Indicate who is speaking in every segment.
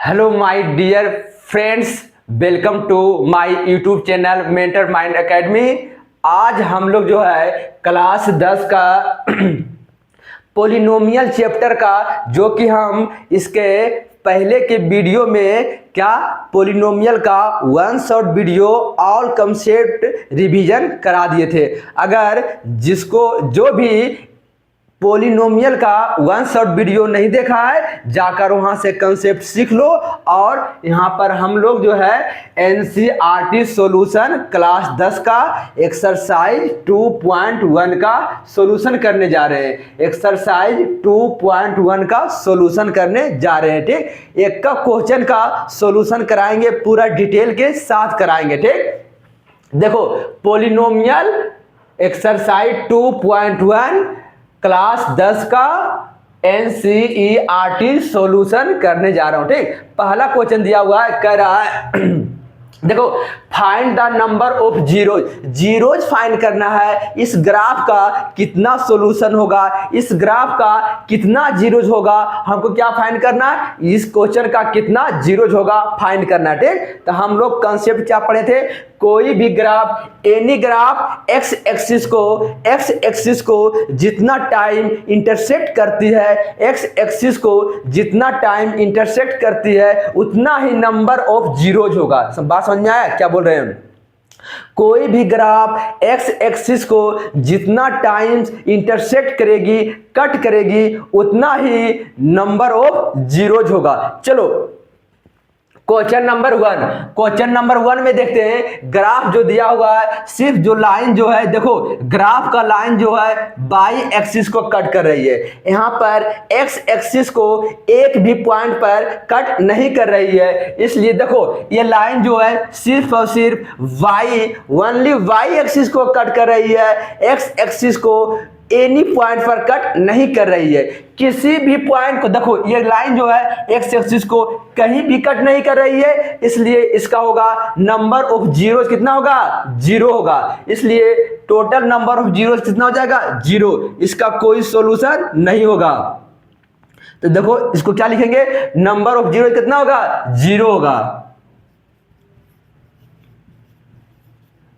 Speaker 1: Hello my dear friends, welcome to my YouTube channel mentor mind academy. आज हम लोग जो है क्लास 10 का पोलिनोमियल चैप्टर का, जो कि हम इसके पहले के वीडियो में क्या पोलिनोमियल का one shot video all concept revision करा दिए थे। अगर जिसको जो भी पोलिनोमियल का वन शॉट वीडियो नहीं देखा है, जाकर वहां से कंसेप्ट सीख लो। और यहाँ पर हम लोग जो है एनसीईआरटी सॉल्यूशन क्लास 10 का एक्सरसाइज 2.1 का सॉल्यूशन करने जा रहे हैं। एक्सरसाइज 2.1 का सॉल्यूशन करने जा रहे हैं। ठीक, एक का क्वेश्चन का सॉल्यूशन कराएंगे, पूरा डिटेल के साथ कराएंगे। ठीक, देखो पोलिनोमियल एक्सरसाइज 2.1 क्लास 10 का एनसीईआरटी सॉल्यूशन करने जा रहा हूं। ठीक, पहला क्वेश्चन दिया हुआ है, कह रहा है देखो find the number of zeros. Zeros find करना है। इस ग्राफ का कितना सॉल्यूशन होगा, इस ग्राफ का कितना जीरोज होगा, हमको क्या फाइंड करना है, इस क्वेश्चन का कितना जीरोज होगा फाइंड करना है। ठीक, तो हम लोग कंसेप्ट क्या पढ़े थे, कोई भी graph, any graph x axis को जितना टाइम इंटरसेक्ट करती है, एक्स एक्सिस को जितना टाइम इंटरसेक्ट करती है उतना ही नंबर ऑफ जीरोज होगा। बात समझ में आया क्या बोल रहे हैं? कोई भी ग्राफ एक्स एक्सिस को जितना टाइम इंटरसेक्ट करेगी, कट करेगी, उतना ही नंबर ऑफ जीरोज होगा। चलो क्वेश्चन नंबर वन में देखते हैं। ग्राफ जो दिया हुआ है, सिर्फ जो लाइन जो है, देखो ग्राफ का लाइन जो है बाई एक्सिस को कट कर रही है। यहाँ पर एक्स एक्सिस को एक भी पॉइंट पर कट नहीं कर रही है, इसलिए देखो ये लाइन जो है सिर्फ और सिर्फ ओनली वाई एक्सिस को कट कर रही है, एक्स एक्सिस को एनी पॉइंट पर कट नहीं कर रही है। किसी भी पॉइंट को, देखो ये लाइन जो है एक्स एक्सिस को कहीं भी कट नहीं कर रही है, इसलिए इसका होगा नंबर ऑफ जीरोस कितना होगा, जीरो होगा। इसलिए टोटल नंबर ऑफ जीरोस कितना हो जाएगा, जीरो। इसका कोई सॉल्यूशन नहीं होगा। तो देखो इसको क्या लिखेंगे, नंबर ऑफ जीरो कितना होगा, जीरो होगा।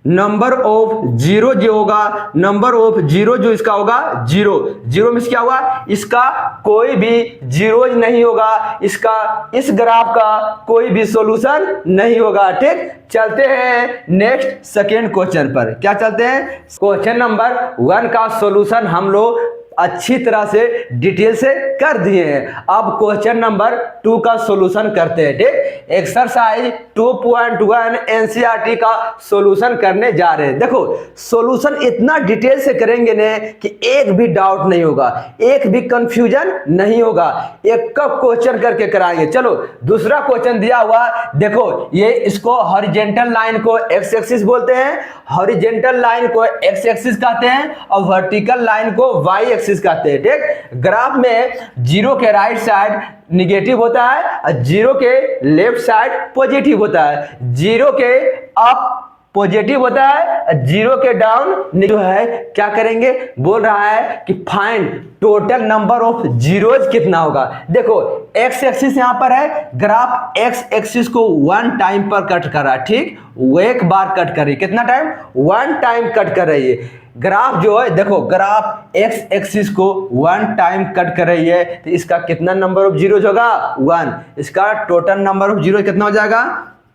Speaker 1: नंबर ऑफ जीरो जो होगा, नंबर ऑफ जीरो जो इसका होगा जीरो। जीरो में क्या हुआ, इसका कोई भी जीरो नहीं होगा, इसका इस ग्राफ का कोई भी सॉल्यूशन नहीं होगा। ठीक, चलते हैं नेक्स्ट सेकेंड क्वेश्चन पर। क्या चलते हैं, क्वेश्चन नंबर 1 का सॉल्यूशन हम लोग अच्छी तरह से डिटेल से कर दिए हैं। अब क्वेश्चन नंबर 2 का सॉल्यूशन करते हैं। ठीक, एक्सरसाइज 2.1 एनसीईआरटी का सॉल्यूशन करने जा रहे हैं। देखो सॉल्यूशन इतना डिटेल से करेंगे ने कि एक भी डाउट नहीं होगा, एक भी कंफ्यूजन नहीं होगा, एक का क्वेश्चन करके कराएंगे। चलो दूसरा क्वेश्चन दिया हुआ, देखो ये इसको हॉरिजॉन्टल लाइन को एक्स एक्सिस बोलते हैं, हॉरिजॉन्टल लाइन को एक्स एक्सिस कहते हैं और वर्टिकल लाइन को वाई एक्सिस कहते हैं। ठीक, ग्राफ में जीरो के राइट साइड निगेटिव होता है और जीरो के लेफ्ट साइड पॉजिटिव होता है, जीरो के अप पॉजिटिव होता है, जीरो के डाउन जो है क्या करेंगे, बोल रहा है कि find total number of zeros कितना होगा। देखो एक्स एक्सिस यहां पर है, ग्राफ एक्स एक्सिस को 1 टाइम पर कट कर रहा है। ठीक, वो एक बार कट कर रही है, कितना टाइम, 1 टाइम कट कर रही है। ग्राफ जो है, देखो ग्राफ एक्स एक्सिस को 1 टाइम कट कर रही है, तो इसका कितना नंबर ऑफ जीरोज होगा, 1। इसका टोटल नंबर ऑफ जीरो कितना हो जाएगा,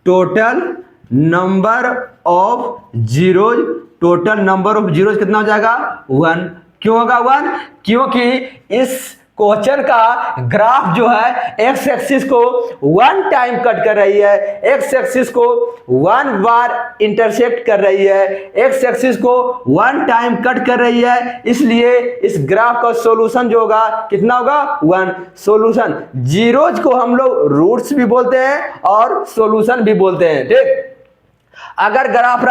Speaker 1: total number of zeros, total number of zeros कितना हो जाएगा, 1। क्यों होगा 1, क्योंकि इस क्वेश्चन का ग्राफ जो है एक्स एक्सिस को 1 टाइम कट कर रही है, एक्स एक्सिस को 1 बार इंटरसेक्ट कर रही है, एक्स एक्सिस को 1 टाइम कट कर रही है, इसलिए इस ग्राफ का सॉल्यूशन जो होगा कितना होगा, 1। सॉल्यूशन, जीरोज को हम लोग रूट्स भी बोलते हैं और सॉल्यूशन भी बोलते हैं। ठीक, अगर ग्राफ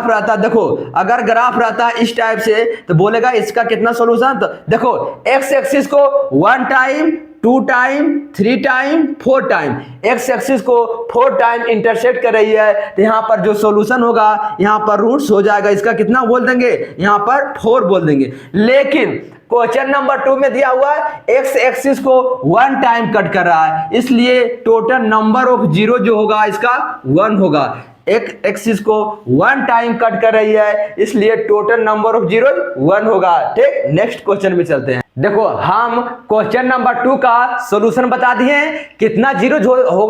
Speaker 1: रहता देखो अगर ग्राफ रहता इस टाइप से, तो बोलेगा इसका कितना सॉल्यूशन। तो देखो एक्स एक्सिस को 1 time, 2 time, 3 time, 4 time, x axis को 4 टाइम इंटरसेक्ट कर रही है, तो यहाँ पर जो सॉल्यूशन होगा यहाँ पर रूट्स हो जाएगा, इसका कितना बोल देंगे, यहाँ पर 4 बोल देंगे। लेकिन क्वेश्चन नंबर 2 में दिया हुआ है एक्स एक्सिस को 1 टाइम कट कर रहा है, इसलिए टोटल नंबर ऑफ जीरो जो होगा इसका 1 होगा। एक एक्सिस को 1 टाइम कट कर रही है, इसलिए टोटल नंबर ऑफ जीरो 1 होगा। ठीक, नेक्स्ट क्वेश्चन में चलते हैं। देखो हम क्वेश्चन नंबर 2 का सॉल्यूशन बता दिए हैं, कितना जीरो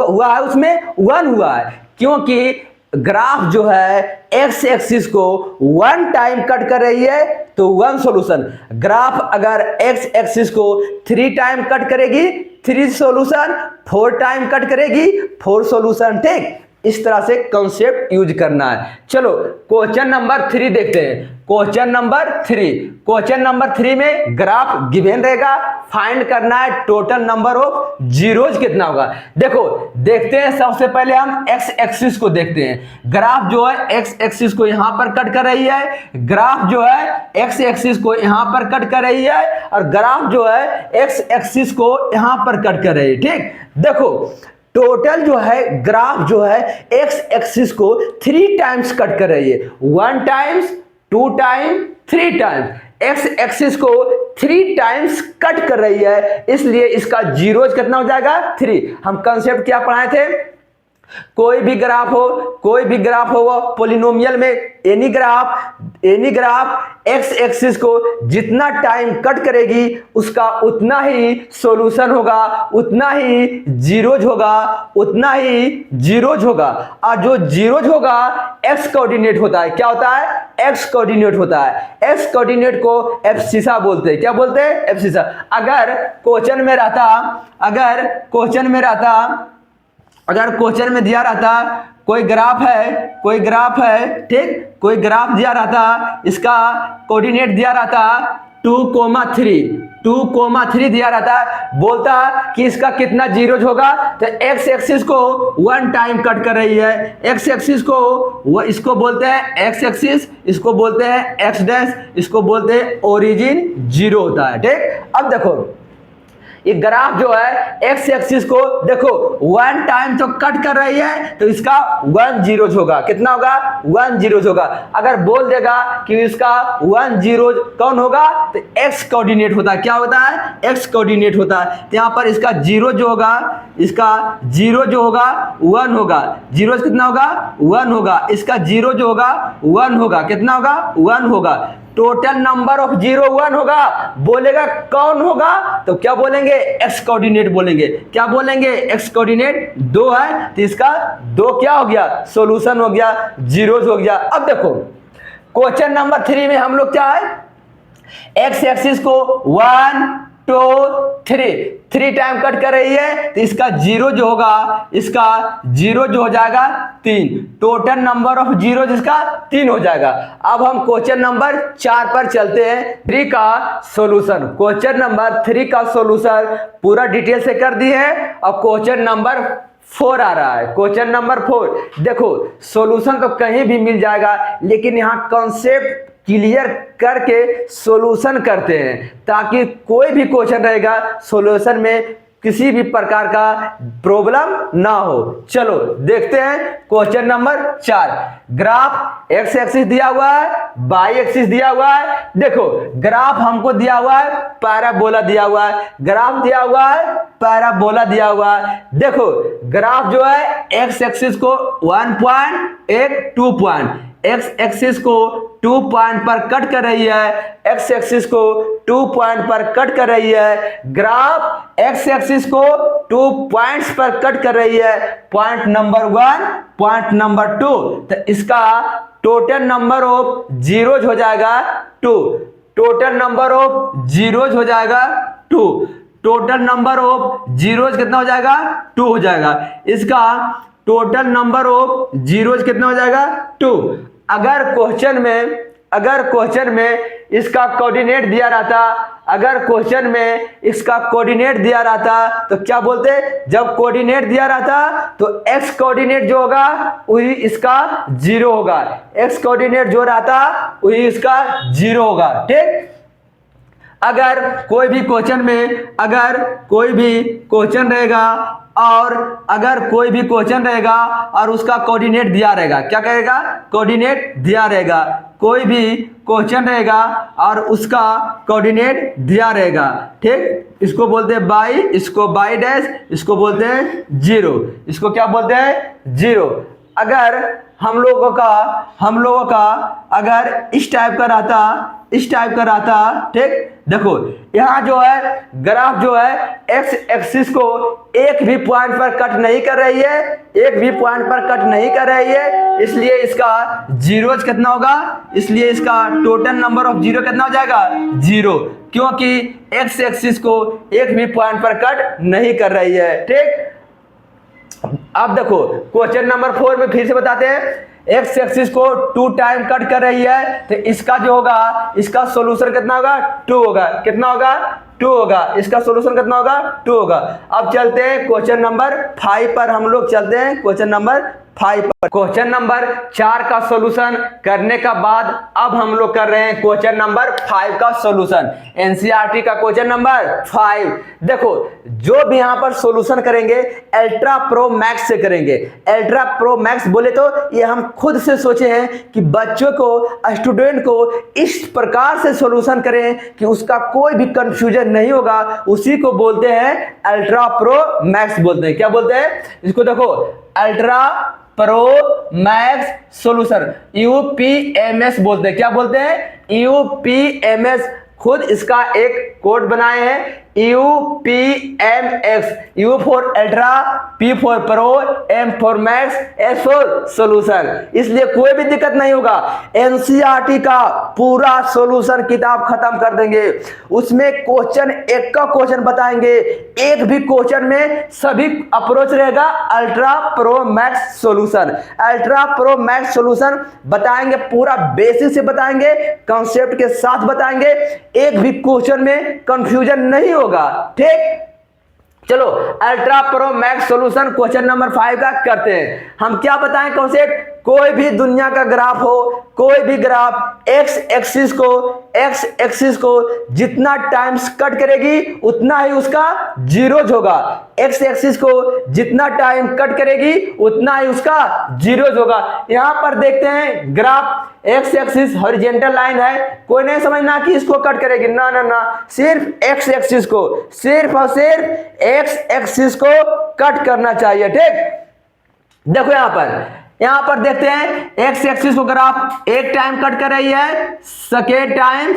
Speaker 1: हुआ है, उसमें 1 हुआ है, क्योंकि ग्राफ जो है एक्स एक्सिस को 1 टाइम कट कर रही है तो 1 सॉल्यूशन। ग्राफ अगर एक्स एक्सिस को 3 टाइम कट करेगी 3 सॉल्यूशन, 4 टाइम कट करेगी 4 सॉल्यूशन। ठीक, इस तरह से कॉन्सेप्ट यूज करना है। चलो क्वेश्चन नंबर 3 देखते हैं। क्वेश्चन नंबर 3 में ग्राफ गिवन रहेगा, फाइंड करना है टोटल नंबर ऑफ जीरोज कितना होगा। देखो देखते हैं, सबसे पहले हम एक्स एक्सिस को देखते हैं। ग्राफ जो है एक्स एक्सिस को यहां पर कट कर रही है, ग्राफ जो है एक्स एक्सिस को यहां पर कट कर रही है, और ग्राफ जो है एक्स एक्सिस को यहां पर कट कर रही है। ठीक, देखो टोटल जो है ग्राफ जो है एक्स एक्सिस को 3 टाइम्स कट कर रही है, 1 times, 2 time, 3 times. X axis को 3 टाइम्स कट कर रही है, इसलिए इसका जीरोज कितना हो जाएगा 3। हम कंसेप्ट क्या पढ़ाए थे, कोई भी ग्राफ हो वो पॉलिनोमियल में एनी ग्राफ एक्स एक्सिस को जितना टाइम कट करेगी उसका उतना ही सॉल्यूशन होगा, उतना ही जीरोज होगा। और जो जीरोज होगा एक्स कोऑर्डिनेट होता है। क्या होता है? एक्स कोऑर्डिनेट होता है। एक्स कोऑर्डिनेट को एब्सिसा बोलते हैं। क्या बोलते हैं? एब्सिसा। अगर क्वेश्चन में दिया रहता कोई ग्राफ है ठीक, कोई ग्राफ दिया रहता, इसका कोऑर्डिनेट दिया रहता 2,3 दिया रहता, बोलता कि इसका कितना जीरोज होगा, तो एक्स एक्सिस को 1 टाइम कट कर रही है, एक्स एक्सिस को इसको बोलते हैं एक्स एक्सिस, इसको बोलते हैं एक्स डैश, इसको बोलते हैं ओरिजिन जीरो होता है। ठीक, अब देखो ये ग्राफ जो है एक्स एक्सिस को देखो 1 टाइम तो कट कर रही है, तो इसका 1 जीरोज होगा। कितना होगा? 1 जीरोज होगा। अगर बोल देगा कि इसका 1 जीरोज कौन होगा, तो एक्स कोऑर्डिनेट होता है। क्या होता है? एक्स कोऑर्डिनेट होता है। तो यहाँ पर इसका जीरो जो होगा, इसका जीरो जो होगा 1 होगा। जीरोज कितना होगा? 1 होगा। इसका जीरो जो होगा 1 होगा। कितना होगा? 1 होगा। टोटल नंबर ऑफ जीरो 1 होगा। बोलेगा कौन होगा, तो क्या बोलेंगे? एक्स कोऑर्डिनेट बोलेंगे। क्या बोलेंगे? एक्स कोऑर्डिनेट 2 है, तो इसका 2 क्या हो गया? सॉल्यूशन हो गया, जीरोज हो गया। अब देखो क्वेश्चन नंबर 3 में हम लोग क्या है, एक्स एक्सिस को 1 2 3 टाइम कट कर रही है, तो इसका जीरो जो होगा, इसका जीरो जो हो जाएगा 3। टोटल नंबर ऑफ जीरो जिसका 3 हो जाएगा। अब हम क्वेश्चन नंबर 4 पर चलते हैं, 3 का सॉल्यूशन। क्वेश्चन नंबर 3 का सॉल्यूशन पूरा डिटेल से कर दिए हैं। अब क्वेश्चन नंबर 4 आ रहा है। क्वेश्चन नंबर 4 देखो, सॉल्यूशन तो कहीं भी मिल जाएगा, लेकिन यहाँ कॉन्सेप्ट क्लियर करके सॉल्यूशन करते हैं, ताकि कोई भी क्वेश्चन रहेगा सॉल्यूशन में किसी भी प्रकार का प्रॉब्लम ना हो। चलो देखते हैं question number 4। Graph x axis दिया हुआ है, वाई एक्सिस दिया हुआ है। देखो ग्राफ हमको दिया हुआ है, पैराबोला दिया हुआ है, ग्राफ दिया हुआ है, पैराबोला दिया हुआ है। देखो ग्राफ जो है एक्स एक्सिस को 1 पॉइंट 1 2 पॉइंट, एक्स एक्सिस को 2 पॉइंट पर कट कर रही है, एक्स एक्सिस को 2 पॉइंट पर कट कर रही है। ग्राफ एक्स एक्सिस को 2 पॉइंट्स पर कट कर रही है, पॉइंट नंबर 1, पॉइंट नंबर 2, तो इसका टोटल नंबर ऑफ जीरोज हो जाएगा 2। टोटल नंबर ऑफ जीरोज हो जाएगा 2। टोटल नंबर ऑफ जीरोज कितना हो जाएगा? 2 हो जाएगा। इसका टोटल नंबर ऑफ जीरोज कितना हो जाएगा? 2। अगर क्वेश्चन में इसका कोऑर्डिनेट दिया रहता, तो क्या बोलते? जब कोऑर्डिनेट दिया रहता तो एक्स कोऑर्डिनेट जो होगा वही इसका 0 होगा, एक्स कोऑर्डिनेट जो रहता वही इसका 0 होगा। ठीक, अगर कोई भी क्वेश्चन में अगर कोई भी क्वेश्चन रहेगा और अगर कोई भी क्वेश्चन रहेगा और उसका कोऑर्डिनेट दिया रहेगा, क्या कहेगा, कोऑर्डिनेट दिया रहेगा, कोई भी क्वेश्चन रहेगा और उसका कोऑर्डिनेट दिया रहेगा, ठीक, इसको बोलते हैं बाई, इसको बाई डैश, इसको बोलते हैं जीरो, इसको क्या बोलते हैं, जीरो। अगर हम लोगों का अगर इस टाइप का रहता, ठीक, देखो यहाँ जो है ग्राफ जो है एक्स एक्सिस को एक भी पॉइंट पर कट नहीं कर रही है, इसलिए इसका जीरोज कितना होगा, इसलिए इसका टोटल नंबर ऑफ जीरो कितना हो जाएगा, जीरो, क्योंकि एक्स एक्सिस को एक भी पॉइंट पर कट नहीं कर रही है, ठीक। अब देखो क्वेश्चन नंबर 4 में फिर से बताते हैं, एक्स एक्सिस को 2 टाइम कट कर रही है, तो इसका जो होगा, इसका सॉल्यूशन कितना होगा, 2 होगा, कितना होगा, 2 होगा, इसका सॉल्यूशन कितना होगा, 2 होगा। अब चलते हैं क्वेश्चन नंबर 5 पर, हम लोग चलते हैं क्वेश्चन नंबर 5 पर। क्वेश्चन नंबर 4 का सॉल्यूशन करने का बाद अब हम लोग कर रहे हैं क्वेश्चन नंबर 5 का सॉल्यूशन, एनसीईआरटी का क्वेश्चन नंबर 5। देखो जो भी यहां पर सॉल्यूशन करेंगे अल्ट्रा प्रो मैक्स से करेंगे। अल्ट्रा प्रो मैक्स बोले तो ये हम खुद से सोचे हैं कि बच्चों को, स्टूडेंट को इस प्रकार से सॉल्यूशन करें कि उसका कोई भी कंफ्यूजन नहीं होगा, उसी को बोलते हैं अल्ट्रा प्रो मैक्स बोलते हैं। क्या बोलते हैं इसको, देखो अल्ट्रा प्रो मैक्स सॉल्यूशन, यूपीएमएस बोलते हैं। क्या बोलते हैं, यूपीएमएस। खुद इसका एक कोड बनाए हैं, UPMX, U for ultra, P for pro, M for max, S for solution. इसलिए कोई भी दिक्कत नहीं होगा, एनसीईआरटी का पूरा सॉल्यूशन किताब खत्म कर देंगे, उसमें क्वेश्चन एक का क्वेश्चन बताएंगे, एक भी क्वेश्चन में सभी अप्रोच रहेगा ultra pro max solution. Ultra pro max solution बताएंगे, पूरा बेसिक से बताएंगे, कॉन्सेप्ट के साथ बताएंगे, एक भी क्वेश्चन में कंफ्यूजन नहीं होगा, ठीक। चलो ultra pro max solution question number 5 का करते हैं। हम क्या बताएं कॉन्सेप्ट, कोई भी दुनिया का ग्राफ हो, कोई भी ग्राफ एक्स एक्सिस को जितना टाइम्स कट करेगी उतना ही उसका जीरोज होगा। एक्स एक्सिस को जितना टाइम कट करेगी उतना ही उसका जीरोज होगा। यहां पर देखते हैं graph x axis horizontal line है, कोई नहीं समझना कि इसको कट करेगी, ना ना ना, सिर्फ एक्स एक्सिस को, सिर्फ और सिर्फ एक्स एक्सिस को कट करना चाहिए, ठीक। देखो यहां पर देखते हैं एक्स एक्सिस को ग्राफ एक टाइम कट कर रही है, second time,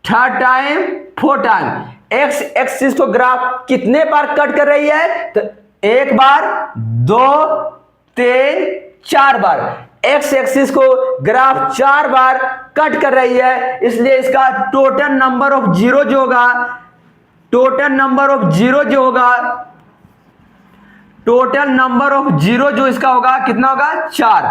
Speaker 1: third time, fourth time. X axis को ग्राफ कितने बार कट कर रही है, तो एक बार, 2, 3, 4 बार। एक्स एक्सिस को ग्राफ 4 बार कट कर रही है, इसलिए इसका टोटल नंबर ऑफ जीरो जो होगा, टोटल नंबर ऑफ जीरो जो इसका होगा कितना होगा, 4।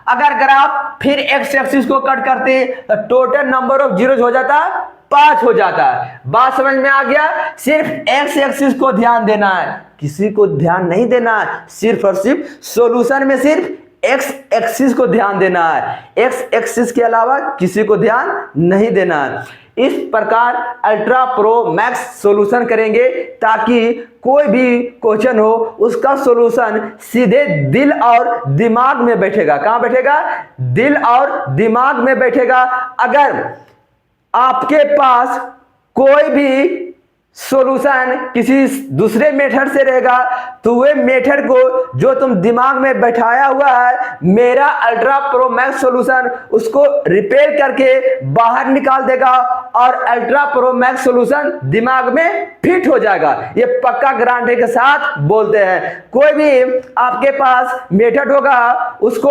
Speaker 1: अगर ग्राफ फिर एक्स एक्सिस को कट करते तो टोटल नंबर ऑफ जीरो हो जाता 5 हो जाता है। बात समझ में आ गया, सिर्फ एक्स एक्सिस को ध्यान देना है, किसी को ध्यान नहीं देना है, सिर्फ और सिर्फ सॉल्यूशन में सिर्फ एक्स एक्सिस को ध्यान देना है, एक्स एक्सिस के अलावा किसी को ध्यान नहीं देना है। इस प्रकार अल्ट्रा प्रो मैक्स सॉल्यूशन करेंगे ताकि कोई भी क्वेश्चन हो उसका सॉल्यूशन सीधे दिल और दिमाग में बैठेगा। कहां बैठेगा, दिल और दिमाग में बैठेगा। अगर आपके पास कोई भी सॉल्यूशन किसी दूसरे मेथड से रहेगा तो वे मेथड को जो तुम दिमाग में बैठाया हुआ है, मेरा अल्ट्रा प्रो मैक्स सॉल्यूशन, उसको रिपेयर करके बाहर निकाल देगा और अल्ट्रा प्रो मैक्स सॉल्यूशन दिमाग में फिट हो जाएगा। ये पक्का गारंटी के साथ बोलते हैं। कोई भी आपके पास मेथड होगा उसको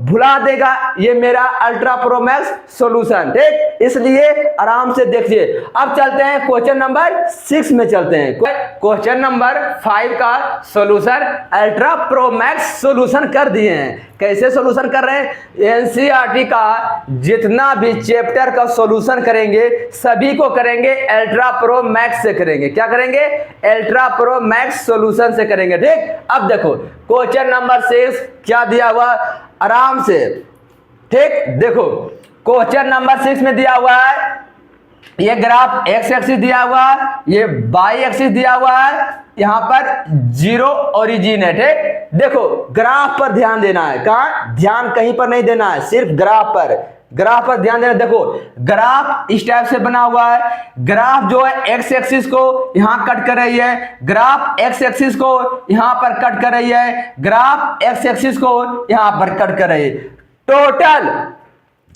Speaker 1: भुला देगा ये मेरा अल्ट्रा प्रो मैक्स सॉल्यूशन, ठीक। इसलिए आराम से देखिए। अब चलते हैं क्वेश्चन नंबर 6 में चलते हैं। क्वेश्चन नंबर 5 का solution ultra pro max solution कर दिए हैं। कैसे सॉल्यूशन कर रहे हैं, एनसीईआरटी का जितना भी चैप्टर का सॉल्यूशन करेंगे सभी को करेंगे अल्ट्रा प्रो मैक्स से करेंगे। क्या करेंगे, अल्ट्रा प्रो मैक्स सॉल्यूशन से करेंगे, ठीक। अब देखो क्वेश्चन नंबर 6 क्या दिया हुआ, आराम से, ठीक। देखो क्वेश्चन नंबर 6 में दिया हुआ है ये ग्राफ एक्स एक्सिस दिया हुआ है, ये वाई एक्सिस दिया हुआ है, यहां पर जीरो ओरिजिन है। ठीक, देखो ग्राफ पर ध्यान देना है, कहां ध्यान, कहीं पर नहीं देना है, सिर्फ ग्राफ पर, ग्राफ पर ध्यान देना। देखो ग्राफ इस टाइप से बना हुआ है, ग्राफ जो है एक्स एक्सिस को यहां कट कर रही है, ग्राफ एक्स एक्सिस को यहां पर कट कर रही है, ग्राफ एक्स एक्सिस को यहां पर कट कर रही है। टोटल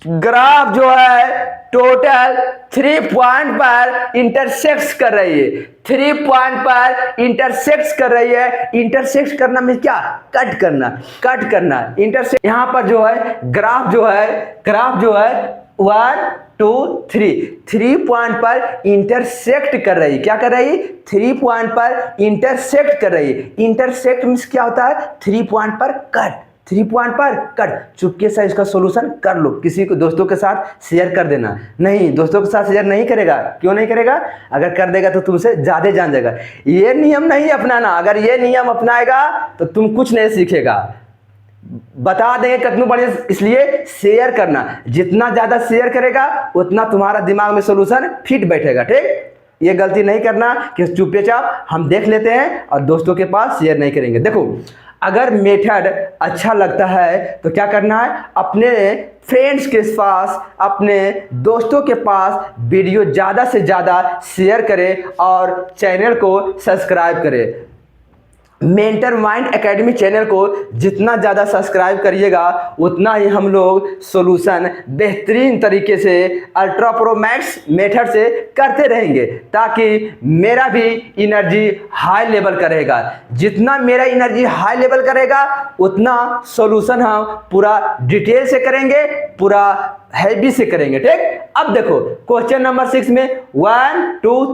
Speaker 1: ग्राफ जो है टोटल 3 पॉइंट पर इंटरसेक्ट कर रही है, 3 पॉइंट पर इंटरसेक्ट कर रही है। इंटरसेक्ट करना में क्या, कट करना, कट करना, इंटरसेक्ट। यहां पर जो है ग्राफ जो है 1 2 3 पॉइंट पर इंटरसेक्ट कर रही है। क्या कर रही है, 3 पॉइंट पर इंटरसेक्ट कर रही है। इंटरसेक्ट मींस क्या होता है, 3 पॉइंट पर कट, 3 पॉइंट पर कट। चुपके से इसका सॉल्यूशन कर लो, किसी को दोस्तों के साथ शेयर कर देना। नहीं, दोस्तों के साथ शेयर नहीं करेगा, क्यों नहीं करेगा, अगर कर देगा तो तुमसे ज्यादा जान जाएगा। ये नियम नहीं अपनाना, अगर ये नियम अपनाएगा तो तुम कुछ नहीं सीखेगा। बता देंगे कितने बढ़िया, इसलिए शेयर करना, जितना ज्यादा शेयर करेगा उतना तुम्हारा दिमाग में सॉल्यूशन फिट बैठेगा। ठीक, ये गलती नहीं करना कि चुपचाप हम देख लेते हैं और दोस्तों के पास शेयर नहीं करेंगे। देखो अगर मेथड अच्छा लगता है तो क्या करना है, अपने फ्रेंड्स के पास, अपने दोस्तों के पास वीडियो ज़्यादा से ज़्यादा शेयर करें और चैनल को सब्सक्राइब करें। मेंटर माइंड एकेडमी चैनल को जितना ज़्यादा सब्सक्राइब करिएगा उतना ही हम लोग सॉल्यूशन बेहतरीन तरीके से अल्ट्रा प्रो मैक्स मेथड से करते रहेंगे, ताकि मेरा भी एनर्जी हाई लेवल करेगा। जितना मेरा एनर्जी हाई लेवल करेगा उतना सॉल्यूशन हम पूरा डिटेल से करेंगे, पूरा हैवी से करेंगे। ठीक, अब देखो क्वेश्चन नंबर 6 में 1 2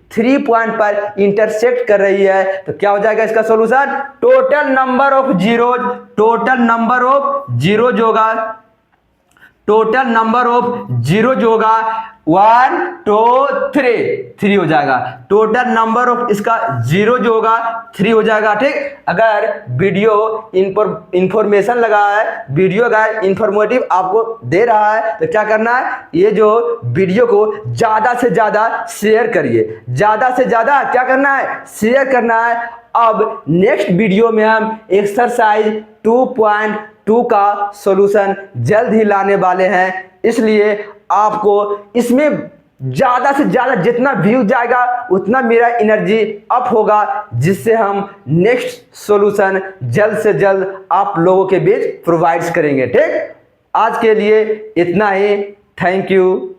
Speaker 1: 3 पॉइंट पर इंटरसेक्ट कर रही है, तो क्या हो जाएगा इसका solution, total number of zeros, total number of zeros होगा, टोटल नंबर ऑफ जीरोज होगा 1 2 3 हो जाएगा। टोटल नंबर ऑफ इसका जीरो जो होगा 3 हो जाएगा। ठीक, अगर वीडियो इंफॉर्मेशन लगा है, वीडियो अगर इंफॉर्मेटिव आपको दे रहा है तो क्या करना है, ये जो वीडियो को ज़्यादा से ज़्यादा शेयर करिए, ज़्यादा से ज़्यादा क्या करना है, शेयर करना है। अब नेक्स्ट वीडियो में हम एक्सरसाइज 2.2 का सॉल्यूशन जल्द ही लाने वाले हैं, इसलिए आपको इसमें ज़्यादा से ज़्यादा जितना व्यू जाएगा उतना मेरा एनर्जी अप होगा, जिससे हम नेक्स्ट सॉल्यूशन जल्द से जल्द आप लोगों के बीच प्रोवाइड करेंगे। ठीक, आज के लिए इतना ही, थैंक यू।